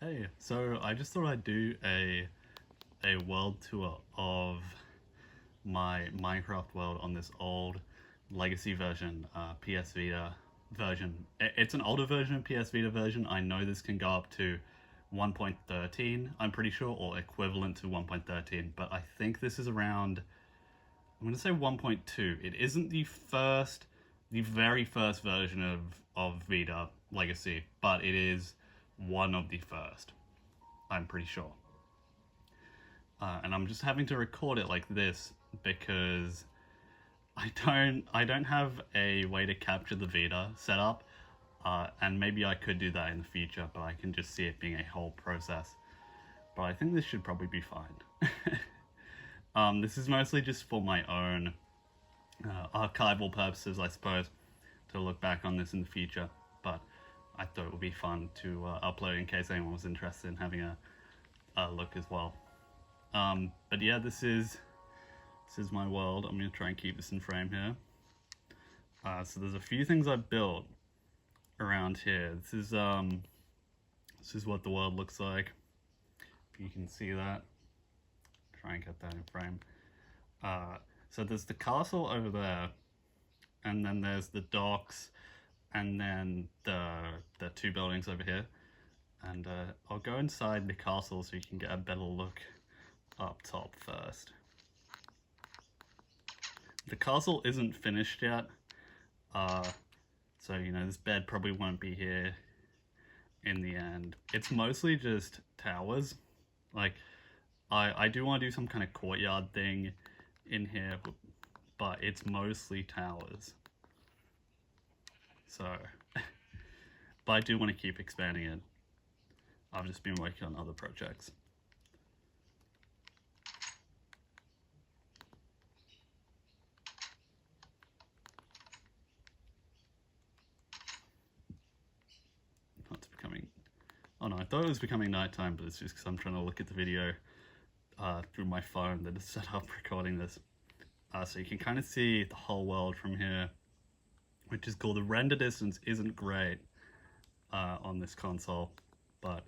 Hey, so I just thought I'd do a world tour of my Minecraft world on this old legacy version, PS Vita version. It's an older version of PS Vita version. I know this can go up to 1.13, I'm pretty sure, or equivalent to 1.13, but I think this is around, I'm going to say 1.2. It isn't the very first version of Vita Legacy, but it is one of the first, I'm pretty sure. And I'm just having to record it like this because I don't have a way to capture the Vita setup, and maybe I could do that in the future, but I can just see it being a whole process. But I think this should probably be fine. This is mostly just for my own archival purposes, I suppose, to look back on this in the future. But I thought it would be fun to upload in case anyone was interested in having a look as well. But yeah, this is my world. I'm going to try and keep this in frame here. So there's a few things I built around here. This is what the world looks like. If you can see that. Try and get that in frame. So there's the castle over there, and then there's the docks, and then the two buildings over here. And I'll go inside the castle so you can get a better look up top first. The castle isn't finished yet, so you know, this bed probably won't be here in the end. It's mostly just towers. Like, I do want to do some kind of courtyard thing in here, but it's mostly towers. So, but I do want to keep expanding it. I've just been working on other projects. It's becoming, oh no, I thought it was becoming nighttime, but it's just because I'm trying to look at the video through my phone that is set up recording this. So you can kind of see the whole world from here, which is cool. The render distance isn't great on this console, but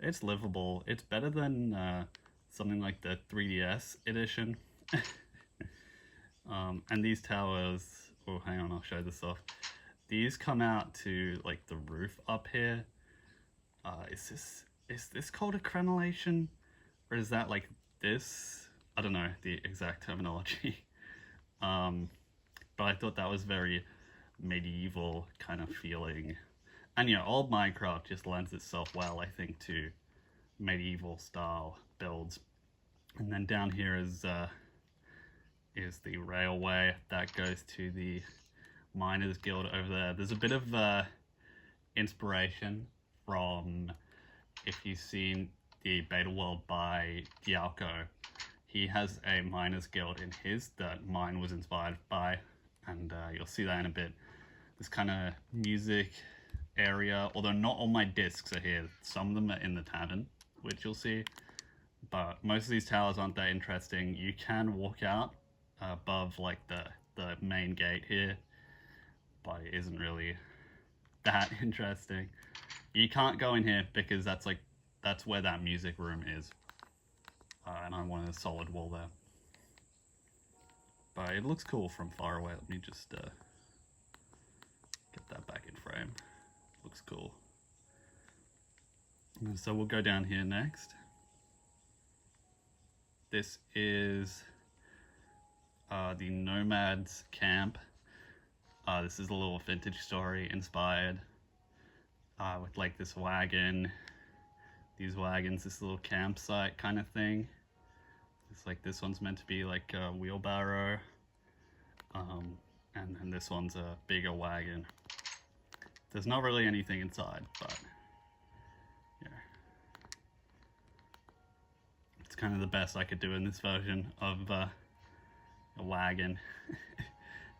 it's livable. It's better than something like the 3DS edition. And these towers, oh hang on, I'll show this off. These come out to like the roof up here. Is this called a crenellation? Or is that like this? I don't know the exact terminology. But I thought that was very medieval kind of feeling. And yeah, old Minecraft just lends itself well, I think, to medieval style builds. And then down here is the railway that goes to the Miners Guild over there. There's a bit of inspiration from, if you've seen the beta world by Dialko, he has a Miners Guild in his that mine was inspired by, and you'll see that in a bit. This kind of music area, although not all my discs are here. Some of them are in the tavern, which you'll see, but most of these towers aren't that interesting. You can walk out above like the main gate here, but it isn't really that interesting. You can't go in here because that's where that music room is, and I want a solid wall there. But it looks cool from far away. Let me just get that back in frame. Looks cool. And so we'll go down here next. This is the Nomads Camp. This is a little vintage story inspired with like this wagon, these wagons, this little campsite kind of thing. It's like this one's meant to be like a wheelbarrow, and then this one's a bigger wagon. There's not really anything inside, but yeah, it's kind of the best I could do in this version of a wagon.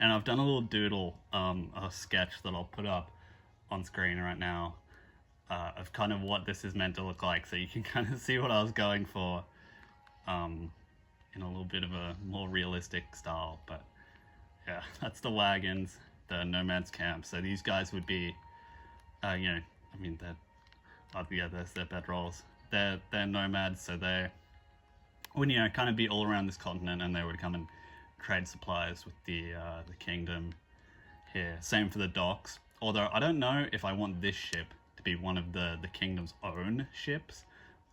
And I've done a little doodle, a sketch that I'll put up on screen right now of kind of what this is meant to look like, so you can kind of see what I was going for in a little bit of a more realistic style. But yeah, that's the wagons, the Nomads Camp. So these guys would be, you know, I mean, they're yeah, there's their bedrolls. They're nomads, so they would, you know, kind of be all around this continent, and they would come and trade supplies with the kingdom here. Same for the docks. Although I don't know if I want this ship to be one of the kingdom's own ships,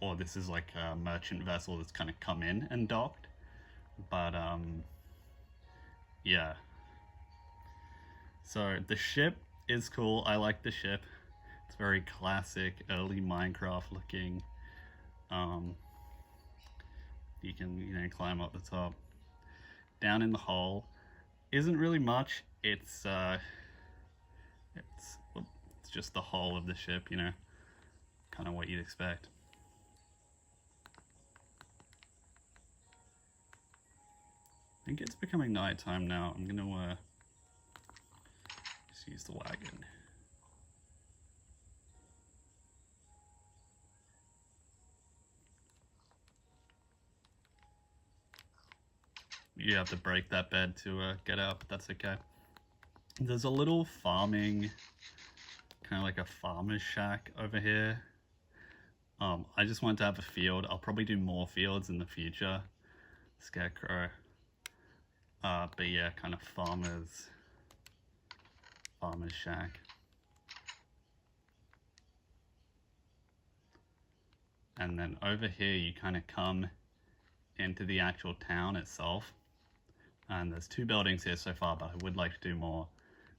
or this is like a merchant vessel that's kind of come in and docked. But yeah. So the ship is cool. I like the ship. It's very classic, early Minecraft looking. You can, you know, climb up the top. Down in the hole isn't really much. It's just the hull of the ship, you know, kind of what you'd expect. I think it's becoming nighttime now. I'm gonna just use the wagon. You have to break that bed to get out, but that's okay. There's a little farming, kind of like a farmer's shack over here. I just wanted to have a field. I'll probably do more fields in the future. Scarecrow. But yeah, kind of farmer's shack. And then over here you kind of come into the actual town itself. And there's 2 buildings here so far, but I would like to do more.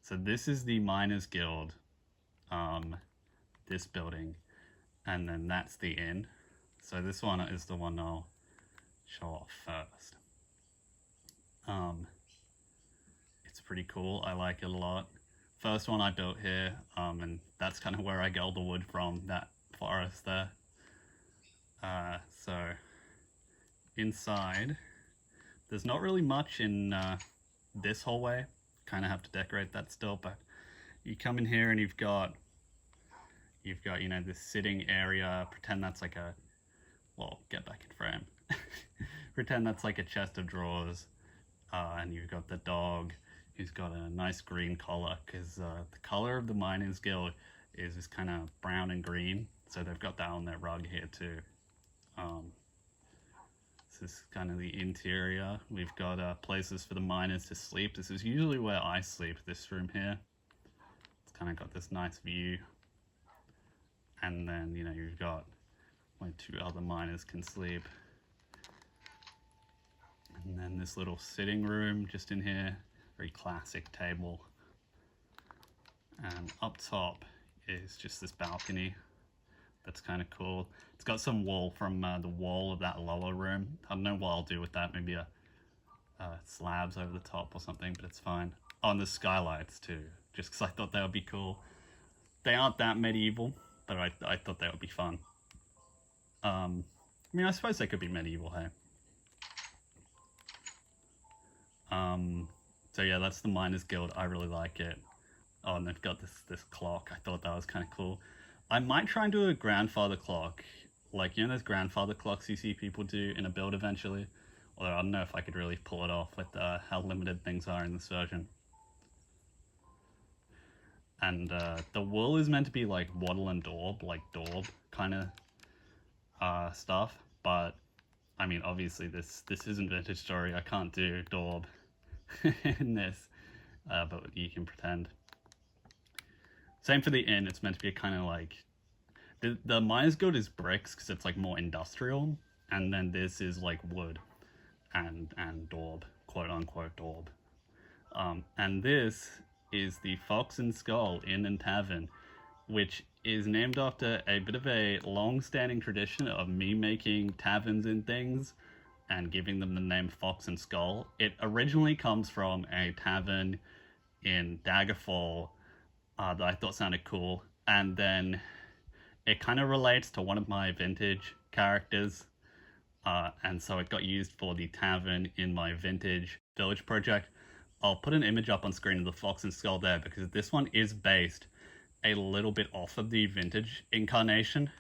So this is the Miners Guild, this building, and then that's the inn. So this one is the one I'll show off first. It's pretty cool. I like it a lot. First one I built here, and that's kind of where I get all the wood from, that forest there. So inside, there's not really much in this hallway. Kind of have to decorate that still, but you come in here and you've got, you know, this sitting area. Pretend that's like a, well, get back in frame. Pretend that's like a chest of drawers, and you've got the dog who's got a nice green collar, because the color of the Miners Guild is this kind of brown and green, so they've got that on their rug here too. This is kind of the interior. We've got places for the miners to sleep. This is usually where I sleep, this room here. It's kind of got this nice view. And then, you know, you've got where 2 other miners can sleep. And then this little sitting room just in here. Very classic table. And up top is just this balcony. That's kind of cool. It's got some wool from the wall of that lower room. I don't know what I'll do with that. Maybe a slabs over the top or something, but it's fine. Oh, and the skylights too, just because I thought they would be cool. They aren't that medieval, but I thought they would be fun. I mean, I suppose they could be medieval, hey? So yeah, that's the Miners Guild. I really like it. Oh, and they've got this clock. I thought that was kind of cool. I might try and do a grandfather clock. Like, you know those grandfather clocks you see people do in a build eventually? Although I don't know if I could really pull it off with how limited things are in this version. And the wool is meant to be like wattle and daub, like daub kind of stuff. But, I mean, obviously this isn't Vintage Story. I can't do daub in this, but you can pretend. Same for the inn. It's meant to be a kind of like, the Miners Guild is bricks because it's like more industrial, and then this is like wood and daub, quote unquote daub. And this is the Fox and Skull Inn and Tavern, which is named after a bit of a long-standing tradition of me making taverns and things and giving them the name Fox and Skull. It originally comes from a tavern in Daggerfall that I thought sounded cool, and then it kind of relates to one of my vintage characters, and so it got used for the tavern in my vintage village project. I'll put an image up on screen of the Fox and Skull there, because this one is based a little bit off of the vintage incarnation,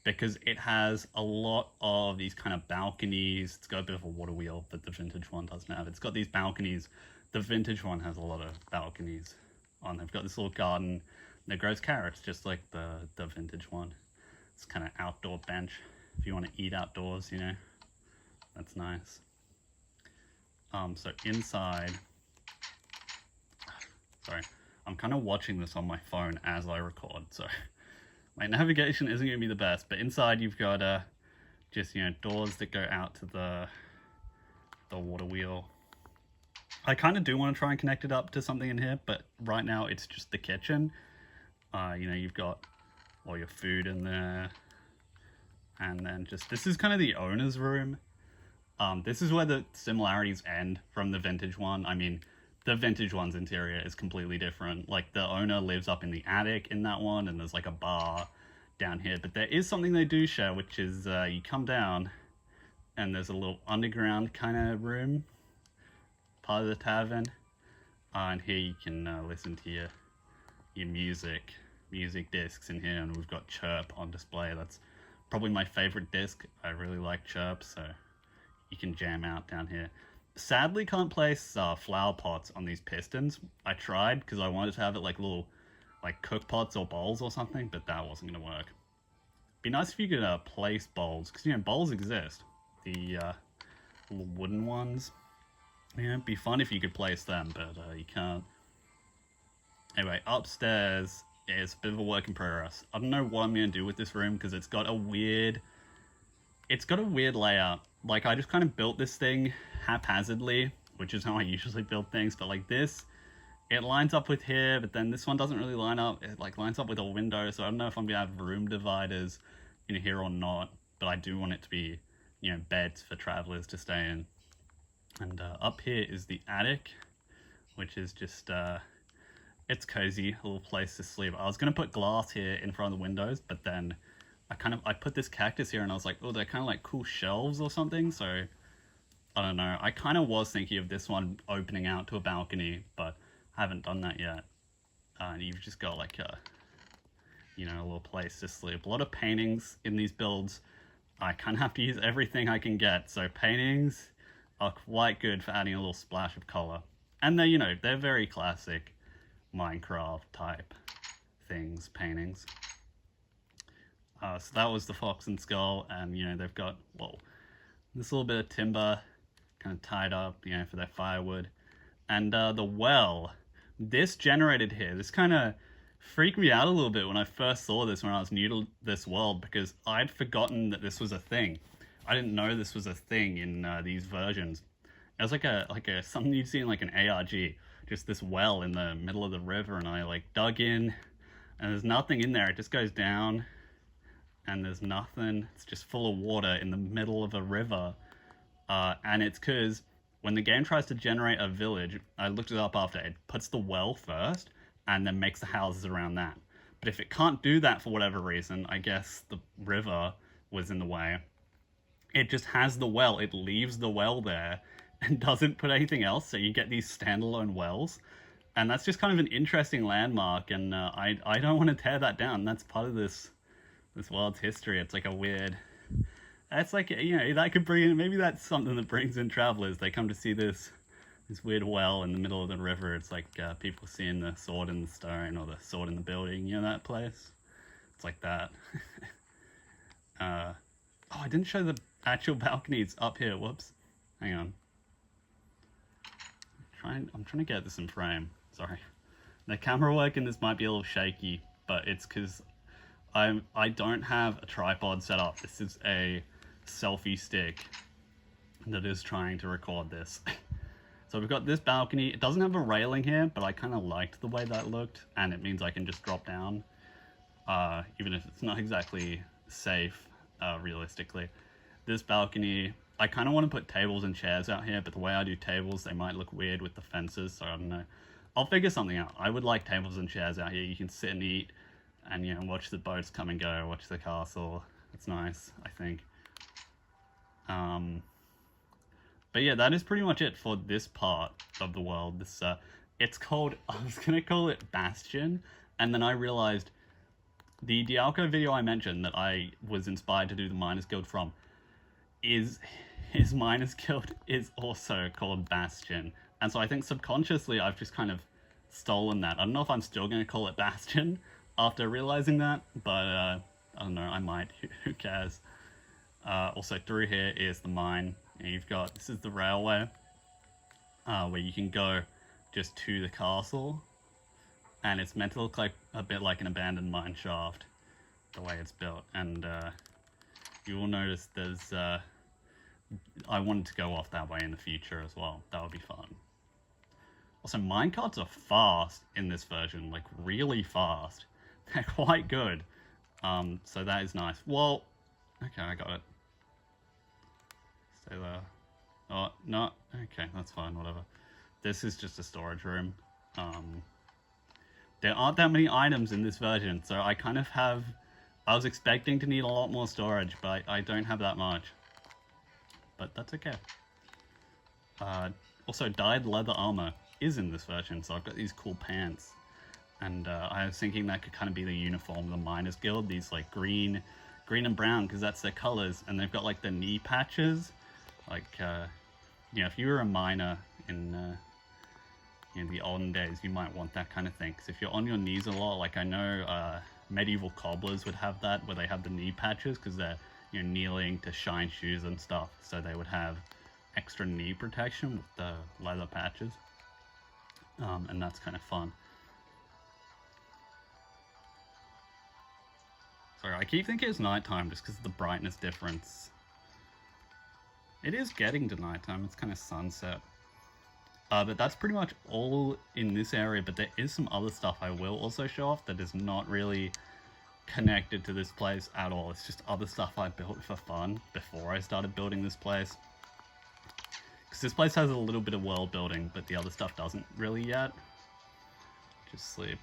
because it has a lot of these kind of balconies. It's got a bit of a water wheel that the vintage one doesn't have. It's got these balconies. The vintage one has a lot of balconies on. They've got this little garden. It grows carrots, just like the vintage one. It's kind of outdoor bench. If you want to eat outdoors, you know, that's nice. So inside, sorry, I'm kind of watching this on my phone as I record, so my navigation isn't going to be the best, but inside you've got just, you know, doors that go out to the water wheel. I kind of do want to try and connect it up to something in here, but right now it's just the kitchen. You know, you've got all your food in there, and then just, this is kind of the owner's room. This is where the similarities end from the vintage one. I mean, the vintage one's interior is completely different. Like, the owner lives up in the attic in that one, and there's like a bar down here. But there is something they do share, which is you come down, and there's a little underground kind of room, part of the tavern. And here you can listen to your music discs in here, and we've got Chirp on display. That's probably my favorite disc. I really like Chirp, so you can jam out down here. Sadly, can't place flower pots on these pistons. I tried because I wanted to have it like little cook pots or bowls or something, but that wasn't going to work. Be nice if you could place bowls, because, you know, bowls exist. The little wooden ones. Yeah, it'd be fun if you could place them, but you can't. Anyway, upstairs is a bit of a work in progress. I don't know what I'm going to do with this room, because it's got a weird layout. Like, I just kind of built this thing haphazardly, which is how I usually build things, but like this, it lines up with here, but then this one doesn't really line up. It like lines up with a window, so I don't know if I'm gonna have room dividers in here or not, but I do want it to be, you know, beds for travelers to stay in. And up here is the attic, which is just it's cozy, a little place to sleep. I was gonna put glass here in front of the windows, but then I put this cactus here, and I was like, oh, they're kind of like cool shelves or something, so I don't know. I kind of was thinking of this one opening out to a balcony, but I haven't done that yet. And you've just got like a, you know, a little place to sleep. A lot of paintings in these builds. I kind of have to use everything I can get, so paintings are quite good for adding a little splash of color. And they're, you know, they're very classic Minecraft type things, paintings. So that was the fox and skull, and, you know, they've got, well, this little bit of timber kind of tied up, you know, for their firewood. And the well, this generated here, this kind of freaked me out a little bit when I first saw this, when I was new to this world, because I'd forgotten that this was a thing. I didn't know this was a thing in these versions. It was like a something you'd see in like an ARG, just this well in the middle of the river, and I like dug in, and there's nothing in there. It just goes down, and there's nothing. It's just full of water in the middle of a river. And it's because when the game tries to generate a village, I looked it up after, it puts the well first and then makes the houses around that. But if it can't do that for whatever reason, I guess the river was in the way, it just has the well. It leaves the well there and doesn't put anything else, so you get these standalone wells. And that's just kind of an interesting landmark, and I don't want to tear that down. That's part of this world's history. It's like a weird, it's like, you know, that could bring in, maybe that's something that brings in travelers. They come to see this weird well in the middle of the river. It's like people seeing the sword in the stone, or the sword in the building, you know, that place. It's like that. Oh, I didn't show the actual balconies up here. Whoops. Hang on. I'm trying to get this in frame. Sorry. The camera work in this might be a little shaky, but it's because I don't have a tripod set up. This is a selfie stick that is trying to record this. So we've got this balcony. It doesn't have a railing here, but I kind of liked the way that looked, and it means I can just drop down, even if it's not exactly safe, realistically. This balcony, I kind of want to put tables and chairs out here, but the way I do tables, they might look weird with the fences, so I don't know. I'll figure something out. I would like tables and chairs out here. You can sit and eat, and, you know, watch the boats come and go, watch the castle. It's nice, I think. But yeah, that is pretty much it for this part of the world. This it's called, I was gonna call it Bastion, and then I realized the Dialko video I mentioned that I was inspired to do the Miners Guild from, his Miners Guild is also called Bastion. And so I think subconsciously I've just kind of stolen that. I don't know if I'm still going to call it Bastion, after realizing that, but I don't know, I might. Who cares? Also, through here is the mine, and you've got, this is the railway, where you can go just to the castle, and it's meant to look like a bit like an abandoned mine shaft, the way it's built. And you will notice there's I wanted to go off that way in the future as well. That would be fun. Also, minecarts are fast in this version, like really fast. They're quite good. So that is nice. Well, okay, I got it. Stay there. Oh, no. Okay, that's fine, whatever. This is just a storage room. There aren't that many items in this version, so I kind of have... I was expecting to need a lot more storage, but I don't have that much. But that's okay. Also, dyed leather armor is in this version, so I've got these cool pants. And I was thinking that could kind of be the uniform of the Miners Guild, these like green and brown, because that's their colors. And they've got like the knee patches. Like, you know, if you were a miner in the olden days, you might want that kind of thing. Because if you're on your knees a lot, like I know medieval cobblers would have that, where they have the knee patches, because they're, you know, kneeling to shine shoes and stuff. So they would have extra knee protection with the leather patches. And that's kind of fun. Sorry, I keep thinking it's nighttime just because of the brightness difference. It is getting to nighttime, it's kind of sunset. But that's pretty much all in this area, but there is some other stuff I will also show off that is not really connected to this place at all. It's just other stuff I built for fun before I started building this place. Because this place has a little bit of world building, but the other stuff doesn't really yet. Just sleep.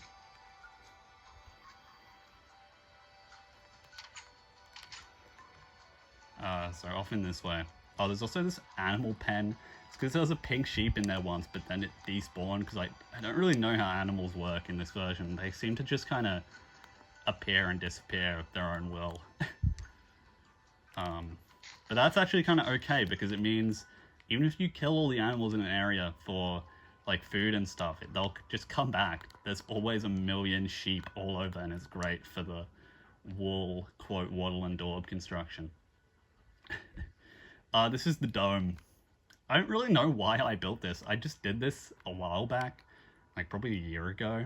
So off in this way. Oh, there's also this animal pen. It's because there was a pink sheep in there once, but then it despawned, because I don't really know how animals work in this version. They seem to just kind of appear and disappear of their own will. But that's actually kind of okay, because it means even if you kill all the animals in an area for like food and stuff, they'll just come back. There's always a million sheep all over, and it's great for the wool, quote, wattle and daub construction. This is the dome. I don't really know why I built this. I just did this a while back, like probably a year ago.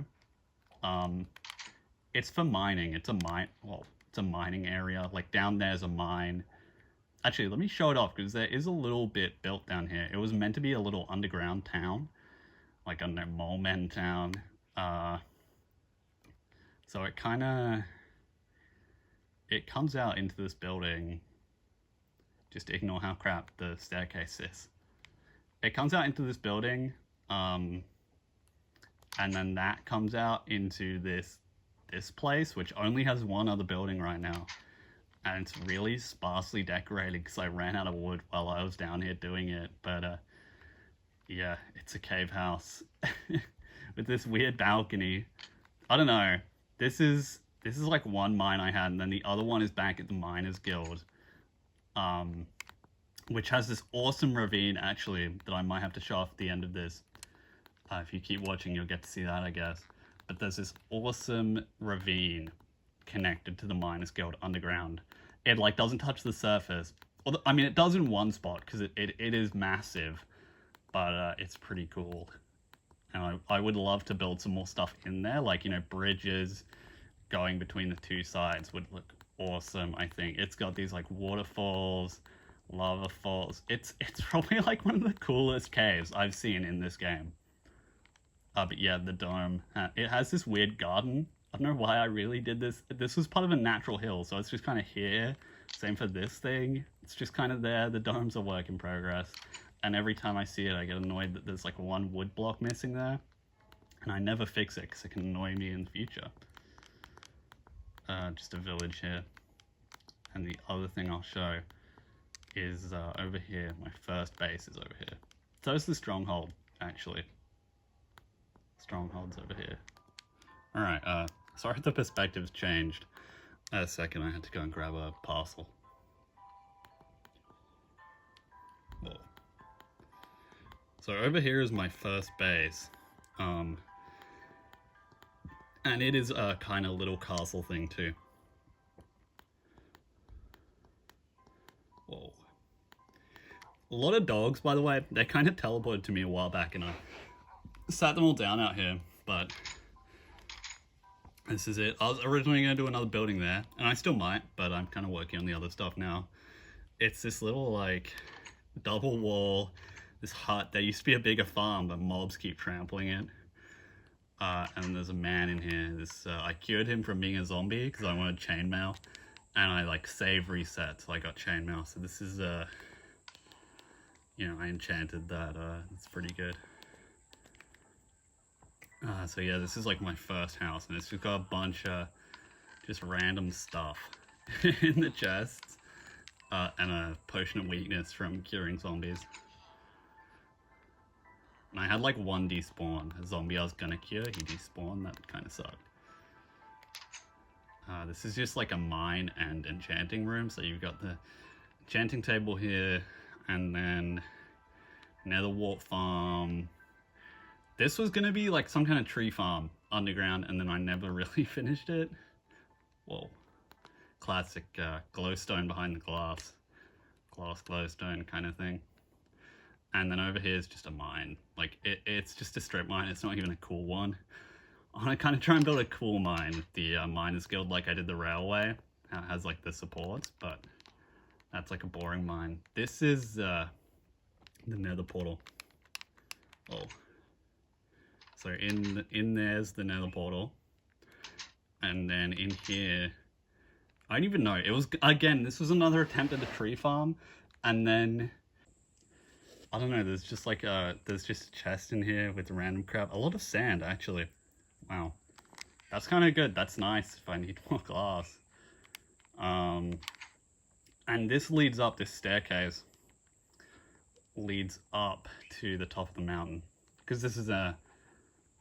It's for mining. It's a mining area. Like down there's a mine. Actually, let me show it off, because there is a little bit built down here. It was meant to be a little underground town, like, I don't know, mole men town. So it comes out into this building. Just ignore how crap the staircase is. It comes out into this building, and then that comes out into this place, which only has one other building right now. And it's really sparsely decorated because I ran out of wood while I was down here doing it. But yeah, it's a cave house with this weird balcony. I don't know. This is like one mine I had, and then the other one is back at the Miners Guild. Which has this awesome ravine, actually, that I might have to show off at the end of this. If you keep watching, you'll get to see that, I guess. But there's this awesome ravine connected to the Miners Guild underground. It, like, doesn't touch the surface. I mean, it does in one spot, because it is massive. But it's pretty cool. And I would love to build some more stuff in there. Like, you know, bridges going between the two sides would look awesome, I think. It's got these, like, waterfalls, lava falls. It's probably like one of the coolest caves I've seen in this game. But yeah, the dome. It has this weird garden. I don't know why I really did this. This was part of a natural hill, so it's just kind of here. Same for this thing. It's just kind of there. The dome's a work in progress. And every time I see it, I get annoyed that there's like one wood block missing there. And I never fix it because it can annoy me in the future. Just a village here. And the other thing I'll show is over here. My first base is over here. So is the stronghold, actually. Stronghold's over here. Alright, sorry if the perspective's changed. A second, I had to go and grab a parcel. Whoa. So over here is my first base. And it is a kind of little castle thing too. Whoa. A lot of dogs, by the way. They kind of teleported to me a while back and I sat them all down out here, but this is it. I was originally going to do another building there, and I still might, but I'm kind of working on the other stuff now. It's this little, like, double wall, this hut. There used to be a bigger farm, but mobs keep trampling it. And there's a man in here. I cured him from being a zombie because I wanted chainmail, and I, like, save reset, so I got chainmail. So this is, you know, I enchanted that. It's pretty good. So yeah, this is like my first house, and it's just got a bunch of just random stuff in the chests, and a potion of weakness from curing zombies. And I had like one despawn. A zombie I was gonna cure, he despawned. That kind of sucked. This is just like a mine and enchanting room. So you've got the enchanting table here, and then nether wart farm. This was gonna be like some kind of tree farm underground, and then I never really finished it. Whoa. Classic glowstone behind the glass. Glass glowstone kind of thing. And then over here is just a mine. Like, it's just a strip mine. It's not even a cool one. I want to kind of try and build a cool mine with the Miners Guild like I did the railway. It has like the supports, but that's like a boring mine. This is the nether portal. Oh. So in there's the nether portal, and then in here, I don't even know. It was, again, this was another attempt at a tree farm, and then I don't know. There's just like there's just a chest in here with random crap. A lot of sand actually. Wow, that's kind of good. That's nice if I need more glass. And this leads up. This staircase leads up to the top of the mountain because this is a.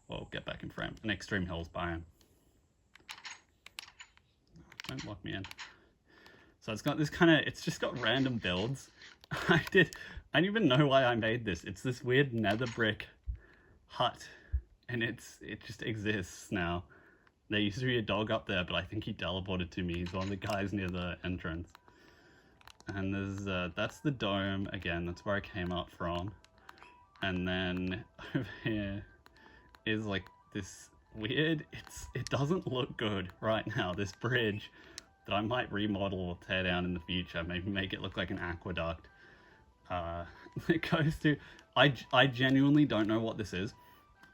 Well, get back in frame. An extreme hills biome. Don't lock me in. So it's got this kind of, it's just got random builds. I don't even know why I made this. It's this weird nether brick hut, and it just exists now. There used to be a dog up there, but I think he teleported to me. He's one of the guys near the entrance. And there's, that's the dome again. That's where I came up from. And then over here is like this weird, it doesn't look good right now, this bridge that I might remodel or tear down in the future, maybe make it look like an aqueduct. It goes to, I genuinely don't know what this is.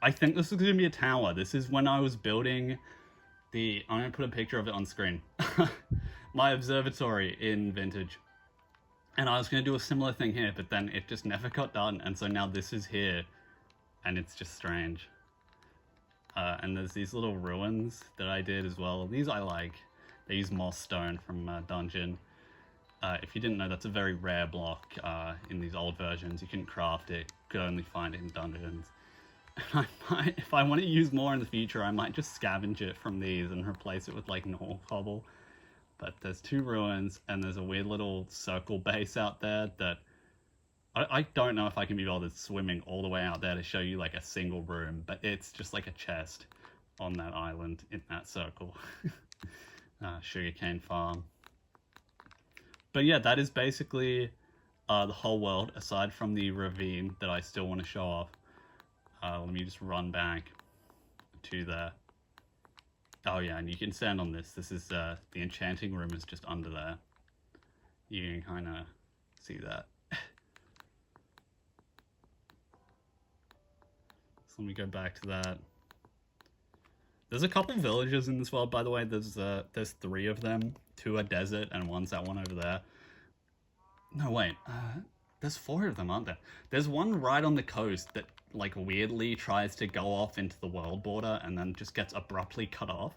I think this is going to be a tower. This is when I was building I'm going to put a picture of it on screen. My observatory in Vintage. And I was going to do a similar thing here, but then it just never got done, and so now this is here, and it's just strange. And there's these little ruins that I did as well. These I like. They use moss stone from Dungeon. If you didn't know, that's a very rare block in these old versions. You couldn't craft it. You could only find it in dungeons. And I might, if I want to use more in the future, I might just scavenge it from these and replace it with like normal cobble. But there's two ruins, and there's a weird little circle base out there that I don't know if I can be bothered swimming all the way out there to show you like a single room, but it's just like a chest on that island in that circle. Sugarcane farm. But yeah, that is basically the whole world, aside from the ravine that I still want to show off. Let me just run back to there. Oh yeah, and you can stand on this. This is the enchanting room is just under there. You can kind of see that. Let me go back to that. There's a couple villages in this world, by the way. There's 3 of them. 2 are desert, and one's that one over there. No, wait. There's 4 of them, aren't there? There's one right on the coast that, like, weirdly tries to go off into the world border and then just gets abruptly cut off.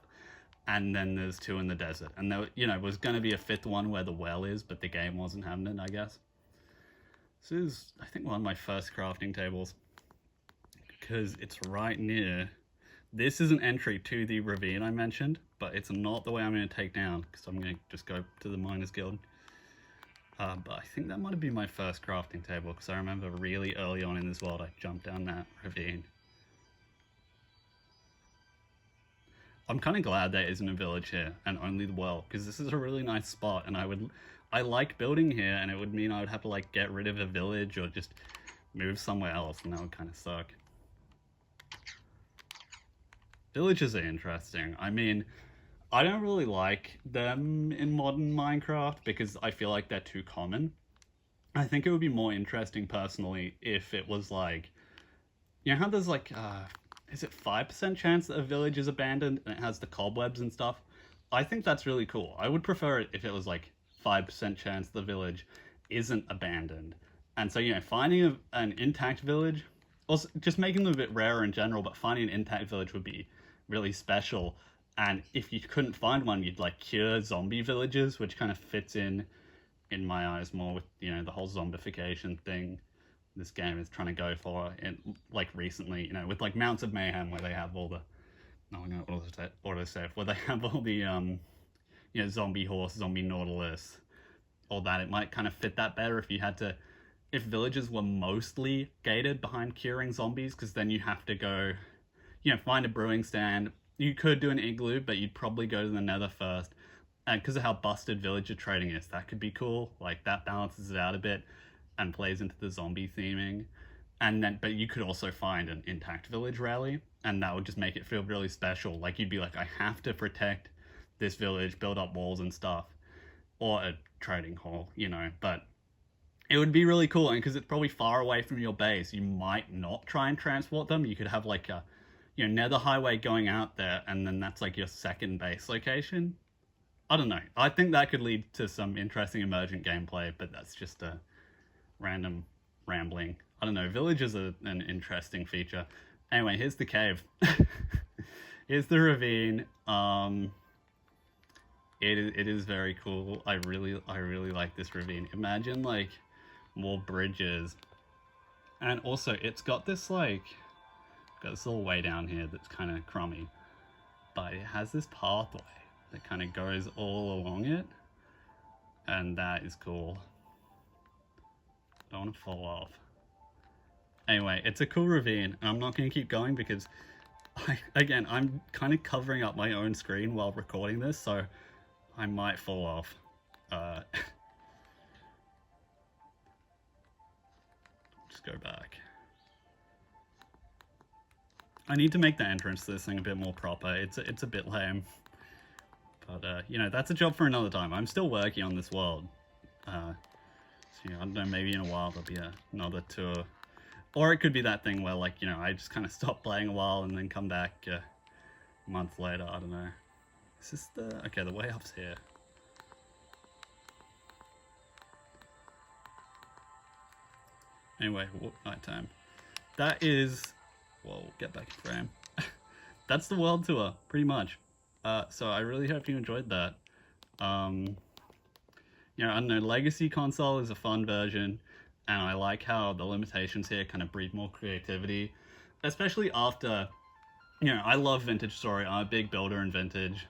And then there's 2 in the desert. And there, you know, was going to be a 5th one where the well is, but the game wasn't having it, I guess. This is, I think, one of my first crafting tables. Because it's right near. This is an entry to the ravine I mentioned, but it's not the way I'm going to take down, because I'm going to just go to the Miners Guild. But I think that might have been my first crafting table, because I remember really early on in this world I jumped down that ravine. I'm kind of glad there isn't a village here and only the well, because this is a really nice spot, and I like building here, and it would mean I would have to like get rid of a village or just move somewhere else, and that would kind of suck. Villages are interesting. I mean, I don't really like them in modern Minecraft because I feel like they're too common. I think it would be more interesting personally if it was like, you know how there's like, is it 5% chance that a village is abandoned and it has the cobwebs and stuff? I think that's really cool. I would prefer it if it was like 5% chance the village isn't abandoned. And so, you know, finding an intact village, also just making them a bit rarer in general, but finding an intact village would be really special. And if you couldn't find one, you'd like cure zombie villages, which kind of fits in my eyes more with, you know, the whole zombification thing this game is trying to go for, in like recently, you know, with like Mounts of Mayhem, where they have all the, no, I'm gonna autosave, where they have all the you know, zombie horse, zombie nautilus, all that. It might kind of fit that better if you had to, if villages were mostly gated behind curing zombies, because then you have to go, you know, find a brewing stand. You could do an igloo, but you'd probably go to the nether first. And because of how busted villager trading is, that could be cool. Like, that balances it out a bit and plays into the zombie theming. And then, but you could also find an intact village rally, and that would just make it feel really special. Like, you'd be like, I have to protect this village, build up walls and stuff. Or a trading hall, you know, but it would be really cool. And because it's probably far away from your base, you might not try and transport them. You could have like a, you know, nether highway going out there, and then that's like your second base location. I don't know. I think that could lead to some interesting emergent gameplay, but that's just a random rambling. I don't know. Villages are an interesting feature. Anyway, here's the cave. Here's the ravine. It is very cool. I really like this ravine. Imagine like more bridges, and also it's got this like, got this little way down here that's kind of crummy, but it has this pathway that kind of goes all along it, and that is cool. I don't want to fall off. Anyway, it's a cool ravine, and I'm not going to keep going because I'm kind of covering up my own screen while recording this, so I might fall off. Just go back. I need to make the entrance to this thing a bit more proper. It's a bit lame. But, you know, that's a job for another time. I'm still working on this world. So, you know, I don't know, maybe in a while there'll be another tour. Or it could be that thing where, like, you know, I just kind of stop playing a while and then come back a month later. I don't know. Is this the... Okay, the way up's here. Anyway, nighttime. That is... Whoa, get back in frame. That's the world tour, pretty much. So I really hope you enjoyed that. You know, I don't know, Legacy console is a fun version, and I like how the limitations here kind of breed more creativity, especially after, you know, I love Vintage Story. I'm a big builder in Vintage,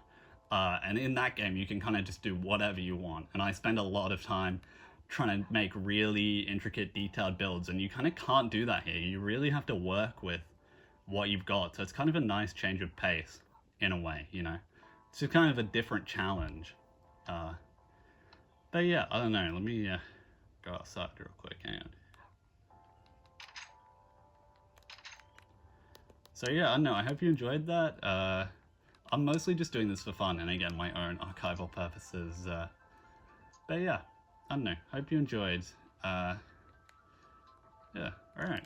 and in that game you can kind of just do whatever you want, and I spend a lot of time trying to make really intricate, detailed builds, and you kind of can't do that here. You really have to work with what you've got, so it's kind of a nice change of pace in a way, you know. It's just kind of a different challenge. But yeah, I don't know, let me go outside real quick, hang on. So yeah, I don't know, I hope you enjoyed that. I'm mostly just doing this for fun, and again, my own archival purposes. But yeah, I don't know, hope you enjoyed. Yeah, alright.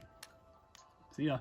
See ya.